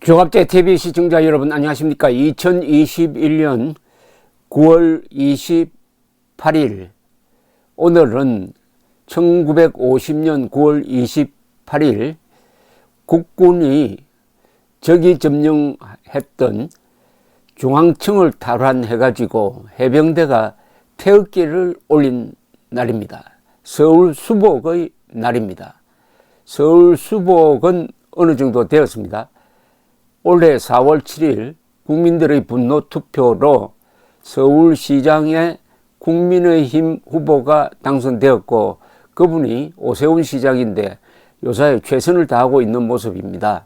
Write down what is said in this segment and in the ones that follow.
조갑제 TV 시청자 여러분 안녕하십니까. 2021년 9월 28일 오늘은 1950년 9월 28일 국군이 적이 점령했던 중앙청을 탈환해가지고 해병대가 태극기를 올린 날입니다. 서울 수복의 날입니다. 서울 수복은 어느 정도 되었습니다. 올해 4월 7일 국민들의 분노 투표로 서울시장의 국민의힘 후보가 당선되었고 그분이 오세훈 시장인데 요사이 최선을 다하고 있는 모습입니다.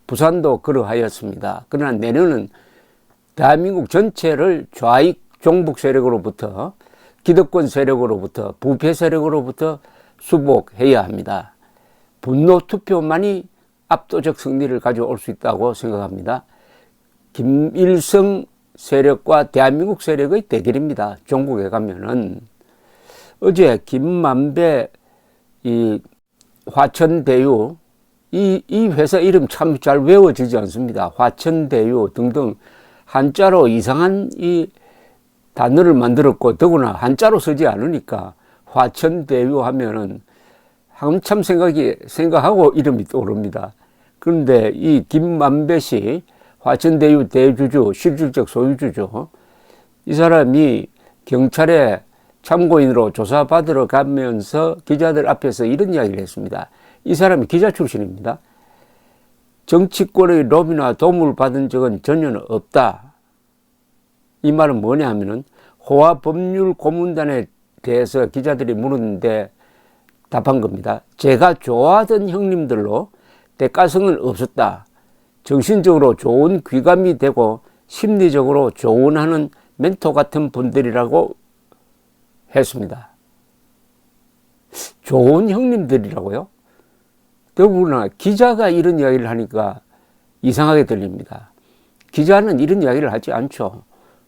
부산도 그러하였습니다. 그러나 내년은 대한민국 전체를 좌익 종북 세력으로부터 기득권 세력으로부터 부패 세력으로부터 수복해야 합니다. 분노 투표만이 압도적 승리를 가져올 수 있다고 생각합니다. 김일성 세력과 대한민국 세력의 대결입니다. 종국에 가면은 어제 김만배 화천대유 이 회사 이름 참 잘 외워지지 않습니다. 화천대유 등등 한자로 이상한 이 단어를 만들었고 더구나 한자로 쓰지 않으니까 화천대유 하면은 한참 생각하고 이름이 떠오릅니다. 그런데 이 김만배 씨 화천대유 대주주 실질적 소유주죠. 이 사람이 경찰에 참고인으로 조사받으러 가면서 기자들 앞에서 이런 이야기를 했습니다. 이 사람이 기자 출신입니다. 정치권의 로비나 도움을 받은 적은 전혀 없다. 이 말은 뭐냐 하면은 호화법률고문단에 대해서 기자들이 물었는데 답한 겁니다. 제가 좋아하던 형님들로 대가성은 없었다. 정신적으로 좋은 귀감이 되고 심리적으로 조언하는 멘토 같은 분들이라고 했습니다. 좋은 형님들이라고요? 더구나 기자가 이런 이야기를 하니까 이상하게 들립니다. 기자는 이런 이야기를 하지 않죠.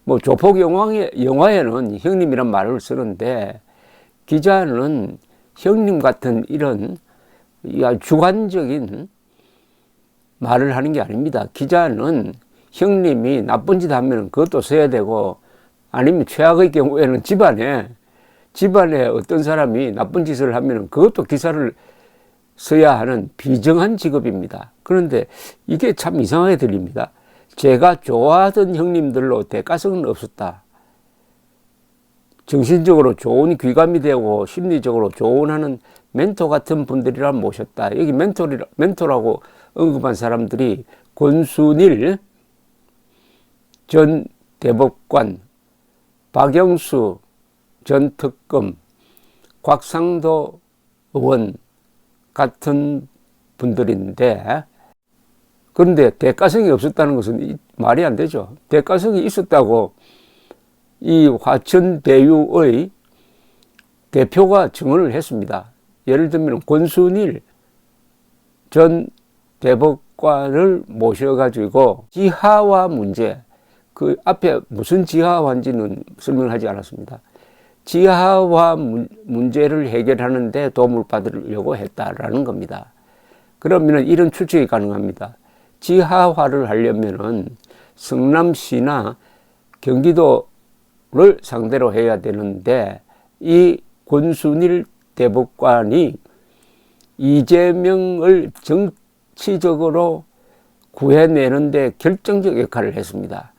뭐 조폭 영화에는 형님이란 말을 쓰는데 기자는 형님 같은 이런 주관적인 말을 하는 게 아닙니다. 기자는 형님이 나쁜 짓 하면 그것도 써야 되고 아니면 최악의 경우에는 집안에 어떤 사람이 나쁜 짓을 하면 그것도 기사를 써야 하는 비정한 직업입니다. 그런데 이게 참 이상하게 들립니다. 제가 좋아하던 형님들로 대가성은 없었다. 정신적으로 좋은 귀감이 되고 심리적으로 조언하는 멘토 같은 분들이라 모셨다. 여기 멘토라고 언급한 사람들이 권순일 전 대법관, 박영수 전 특검, 곽상도 의원 같은 분들인데 그런데 대가성이 없었다는 것은 말이 안 되죠. 대가성이 있었다고 이 화천대유의 대표가 증언을 했습니다. 예를 들면 권순일 전 대법관을 모셔가지고 지하화 문제, 그 앞에 무슨 지하화인지는 설명하지 않았습니다. 지하화 문제를 해결하는데 도움을 받으려고 했다라는 겁니다. 그러면 이런 추측이 가능합니다. 지하화를 하려면은 성남시나 경기도를 상대로 해야 되는데 이 권순일 대법관이 이재명을 정치적으로 구해내는데 결정적 역할을 했습니다.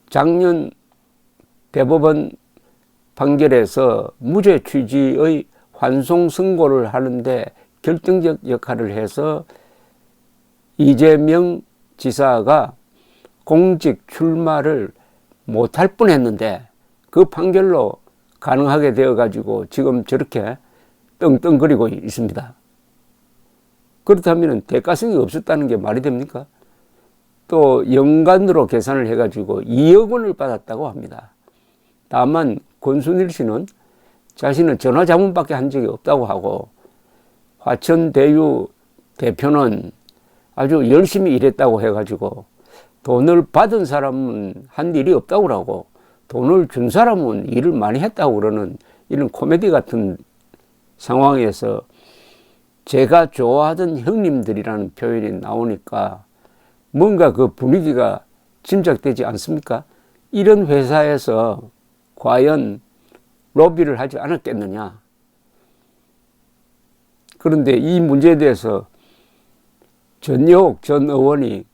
작년 대법원 판결에서 무죄 취지의 환송 선고를 하는데 결정적 역할을 해서 이재명 지사가 공직 출마를 못할 뻔했는데 그 판결로 가능하게 되어가지고 지금 저렇게 떵떵거리고 있습니다. 그렇다면 대가성이 없었다는 게 말이 됩니까? 또 연간으로 계산을 해가지고 2억 원을 받았다고 합니다. 다만 권순일 씨는 자신은 전화자문밖에 한 적이 없다고 하고 화천대유 대표는 아주 열심히 일했다고 해가지고 돈을 받은 사람은 한 일이 없다고 하고 돈을 준 사람은 일을 많이 했다고 그러는 이런 코미디 같은 상황에서 제가 좋아하던 형님들이라는 표현이 나오니까 뭔가 그 분위기가 짐작되지 않습니까? 이런 회사에서 과연 로비를 하지 않았겠느냐. 그런데 이 문제에 대해서 전여옥 전 의원이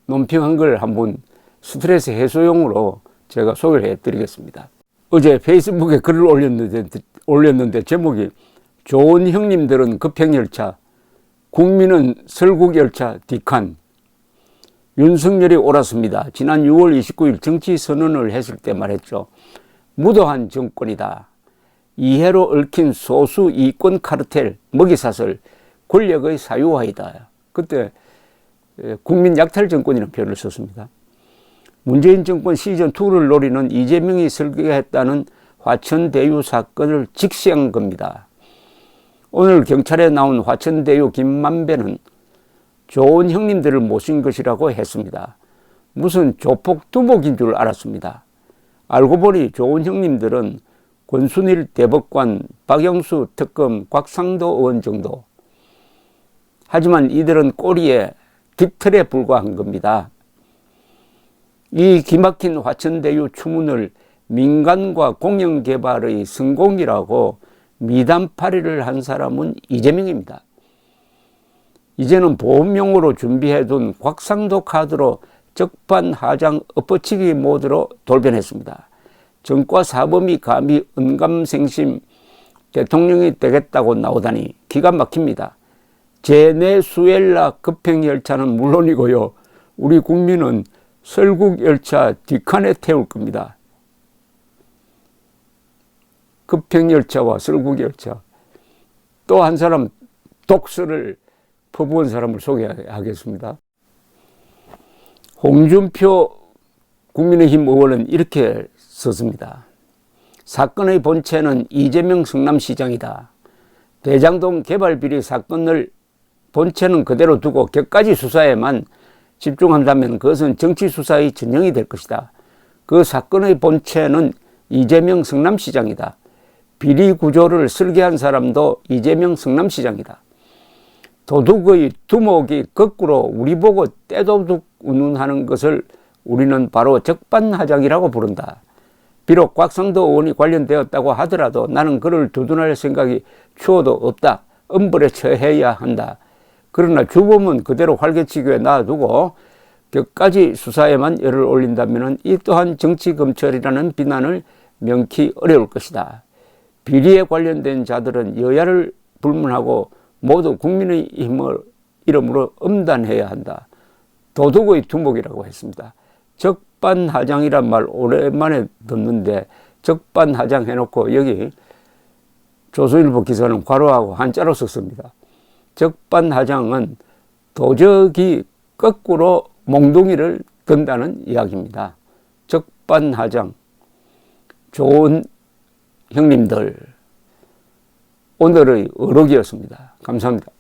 논평한 걸 한번 스트레스 해소용으로 제가 소개를 해드리겠습니다. 어제 페이스북에 글을 올렸는데 제목이 좋은 형님들은 급행열차, 국민은 설국열차 뒷칸. 윤석열이 옳았습니다. 지난 6월 29일 정치선언을 했을 때 말했죠. 무도한 정권이다. 이해로 얽힌 소수 이권 카르텔, 먹이사슬, 권력의 사유화이다. 그때 국민 약탈 정권이라는 표현을 썼습니다. 문재인 정권 시즌2를 노리는 이재명이 설계했다는 화천대유 사건을 직시한 겁니다. 오늘 경찰에 나온 화천대유 김만배는 좋은 형님들을 모신 것이라고 했습니다. 무슨 조폭 두목인 줄 알았습니다. 알고 보니 좋은 형님들은 권순일 대법관, 박영수 특검, 곽상도 의원 정도. 하지만 이들은 꼬리에 깃털에 불과한 겁니다. 이 기막힌 화천대유 추문을 민간과 공영개발의 성공이라고 미담파리를 한 사람은 이재명입니다. 이제는 보험용으로 준비해둔 곽상도 카드로 적반하장 엎어치기 모드로 돌변했습니다. 정과 사범이 감히 언감생심 대통령이 되겠다고 나오다니 기가 막힙니다. 제네수엘라 급행열차는 물론이고요. 우리 국민은 설국열차 뒷칸에 태울 겁니다. 급행열차와 설국열차. 또 한 사람 독서를 퍼부은 사람을 소개하겠습니다. 홍준표 국민의힘 의원은 이렇게 썼습니다. 사건의 본체는 이재명 성남시장이다. 대장동 개발비리 사건을 본체는 그대로 두고 격가지 수사에만 집중한다면 그것은 정치 수사의 전형이 될 것이다. 그 사건의 본체는 이재명 성남시장이다. 비리 구조를 설계한 사람도 이재명 성남시장이다. 도둑의 두목이 거꾸로 우리 보고 떼도둑 운운하는 것을 우리는 바로 적반하장이라고 부른다. 비록 곽상도 의원이 관련되었다고 하더라도 나는 그를 두둔할 생각이 추호도 없다. 엄벌에 처해야 한다. 그러나 주범은 그대로 활개치기에 놔두고 격까지 수사에만 열을 올린다면 이 또한 정치검찰이라는 비난을 명키 어려울 것이다. 비리에 관련된 자들은 여야를 불문하고 모두 국민의 힘을 이름으로 엄단해야 한다. 도둑의 두목이라고 했습니다. 적반하장이란 말 오랜만에 듣는데 적반하장 해놓고 여기 조선일보 기사는 괄호하고 한자로 썼습니다. 적반하장은 도적이 거꾸로 몽둥이를 든다는 이야기입니다. 적반하장. 좋은 형님들. 오늘의 어록이었습니다. 감사합니다.